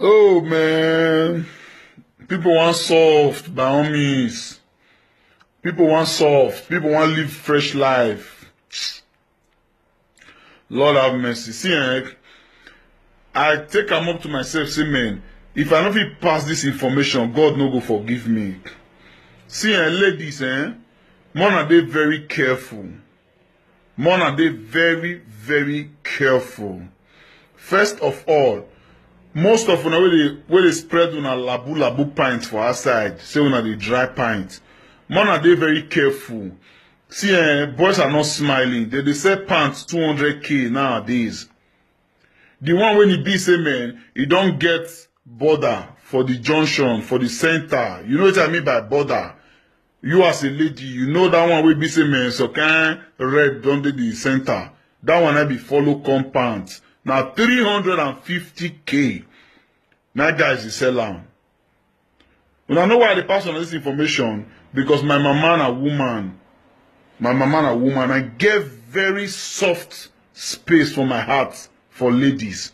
Oh man, people want soft by all means. People want soft. People want live fresh life. Lord have mercy. See, I take am up to myself, say, man, if I no fit pass this information, God no go forgive me. See, ladies, Mona dey very careful. Mona dey very, very careful. First of all, most of una wey dey spread una labu pint for outside, say una dey dry pint. Mona dey very careful. See, boys are not smiling. They sell pants 200k nowadays. The one when he be say, man, he don't get border for the junction, for the center. You know what I mean by border? You as a lady, you know that one will be say, man, so can red under the center. That one I be follow compound. Now 350k. Now guys is sell am. Una know why I dey pass on this information? Because my mama na woman. My mama na woman. I get very soft space for my heart for ladies.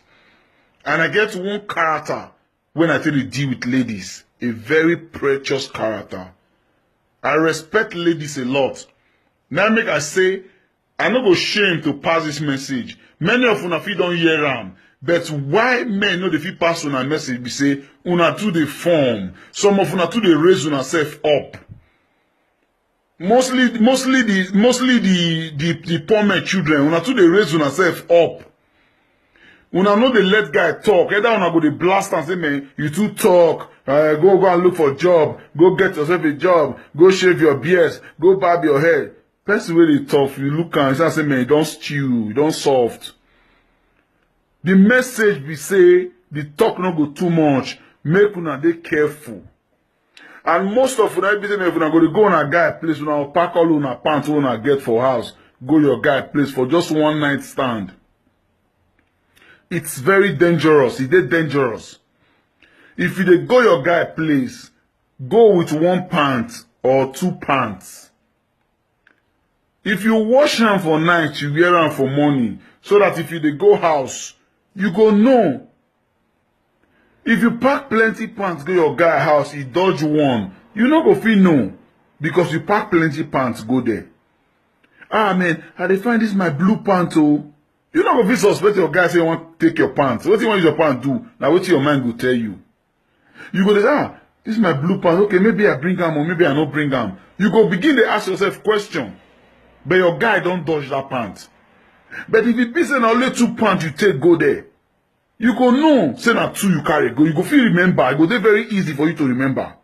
And I get one character when I tell you deal with ladies. A very precious character. I respect ladies a lot. Now make I say, I no go shame to pass this message. Many of una fit don't hear am. But why men know the fit pass una message be say, una too dey form. Some of una too dey raise una self up. Mostly the poor men children, una too dey raise una self up. Una know dey let guy talk. Either una go dey blast and say, man, you too talk. Go and look for a job. Go get yourself a job. Go shave your beard. Go barb your hair. Person wey dey talk, you look and say, man, you don't stew, you don't soft. The message be say, the talk no go too much. Make una dey careful. And most of una be say, if una go on a guy place, una pack all una pants una get for house. Go your guy place for just one night stand. It's very dangerous. It is dangerous. If you dey go your guy place, go with one pant or two pants. If you wash am for night, you wear am for morning, so that if you dey go house, you go know. If you pack plenty pants go your guy house, he dodge one, you no go fit know, because you pack plenty pants go there. Ah man, I dey find this my blue pant oh. You no go fit suspect your guy say you want take your pants. What you want use your pants do? Now what your mind go tell you. You go say, this is my blue pants. Okay, maybe I bring am or maybe I no bring am. You go begin to ask yourself question. But your guy don't dodge that pants. But if it be say na only two pants you take go there, you go know say na two you carry go. You go feel remember. It go dey very easy for you to remember.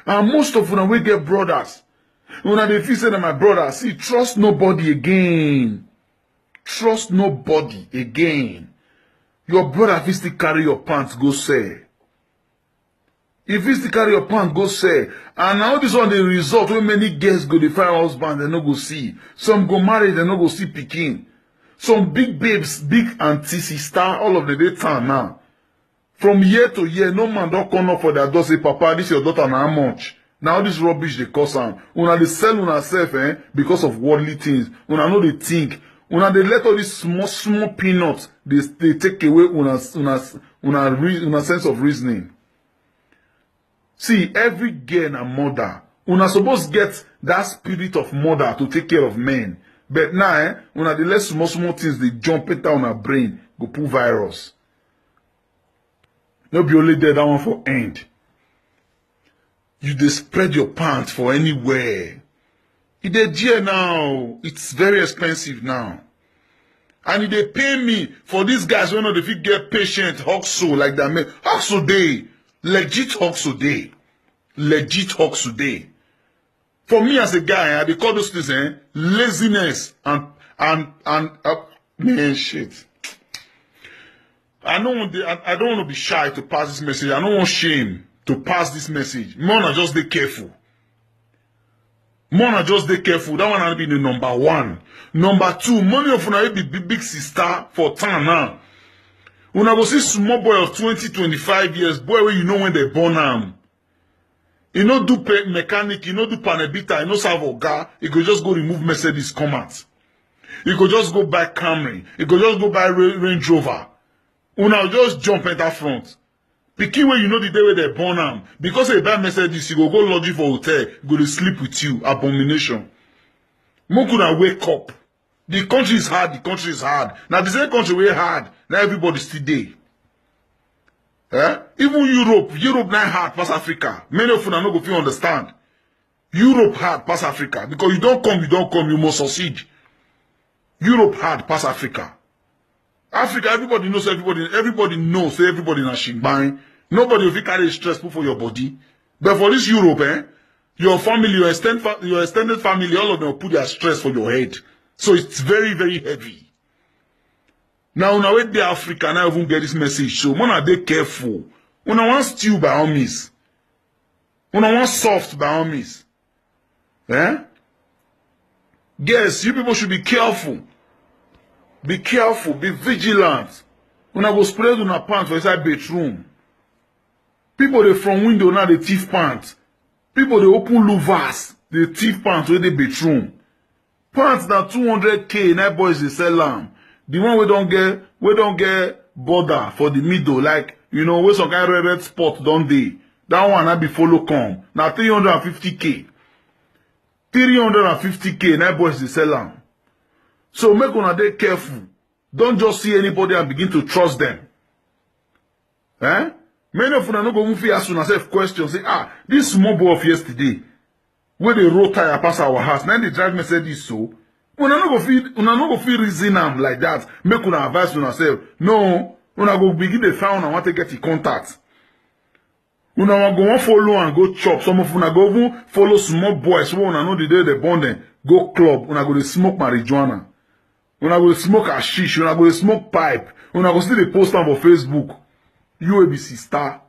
And most of una wey get brothers, una dey feel say na my brother. See, trust nobody again. Trust nobody again. Your brother fit still carry your pants go sell. If you still carry your pants go sell, and now this one the result when many girls go dey find husband they no go see. Some go marry they no go see pikin. Some big babes, big auntie, sister, all of the day town now. From year to year, no man don't come up for their door say, Papa, this your daughter now how much? Now this rubbish they cause am. Una dey sell una self because of worldly things. Una know they think. Una dey let all these small peanuts they take away una sense of reasoning. See, every girl and mother, una supposed get that spirit of mother to take care of men. But now, una dey let small things they jump into our brain, go put virus. No be only there that one for end. You dey spread your pants for anywhere. It dey dear now. It's very expensive now. And they pay me for these guys when they fit get patient Oxo like that. Man, Oxo day. Legit Oxo day. Legit Oxo day. For me as a guy, I dey call those things laziness and man shit. I don't want to be shy to pass this message. I don't want shame to pass this message. Mona just dey careful. Mona just dey careful. That one will be the number one. Number two, money of una be big sister for town now. Una go see small boy of 20, 25 years, boy where you know when they born am. You know do mechanic, you know do panebita, you know serve oga, you go just go remove Mercedes come out. You go just go buy Camry, you go just go buy Range Rover. Una just jump at that front. Pikin wey you know the day where they born am. Because they buy Mercedes, you go lodge you for hotel, go to sleep with you. Abomination. Mokuna wake up. The country is hard, the country is hard. Now the same country wey hard, now everybody still dey. Even Europe now hard past Africa. Many of you no go fit understand. Europe hard past Africa. Because you don't come, you must succeed. Europe hard past Africa. Africa, everybody knows everybody knows everybody na shingbai. Nobody will carry stress put for your body. But for this Europe, your family, your extended family, all of them will put their stress for your head. So it's very, very heavy. Now, when they Africa, now even get this message. So, when are they careful? When I want stew by all means. When I want soft by all means. Yes, you people should be careful. Be careful, be vigilant. When I go spread on a pants for inside bedroom. People they from window now they thief pants. People they open louvers, they thief pants where they bedroom. Pants that 200K, night boys they sell them. The one we don't get border for the middle, like where some kind of red spot don't they? That one I be follow come. Now 350K. 350K, night boys they sell them. So make una dey careful. Don't just see anybody and begin to trust them. Many of una no go fit ask una self questions. Say, this small boy of yesterday, where they road tire pass our house, now they drive Mercedes so. Una no go fit reason am like that. Make una advise una self. No, una go begin to find una want to get in contact. Una go follow and go chop. Some of una go even follow small boys. So una know the day they born them. Go club. Una go to smoke marijuana. Una go smoke hashish, una go smoke pipe, una go still dey post am for Facebook. You will be sister.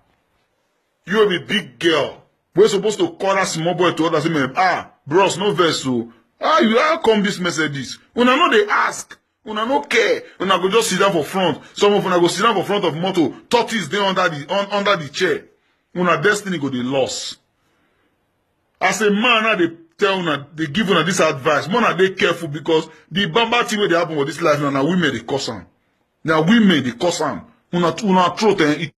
You will be big girl. We're supposed to call that small boy to others. Say, bros, no verse so. How come this Mercedes? Una no dey ask. Una no care. Una go just sit down for front. Some of una go sit down for front of motor. Tortoise dey under the chair. Una destiny go dey lost. As a man, now they give una this advice. Man, they careful because the bamba thing where they happen with this life now women they cause them. Now women they cause them. Una throat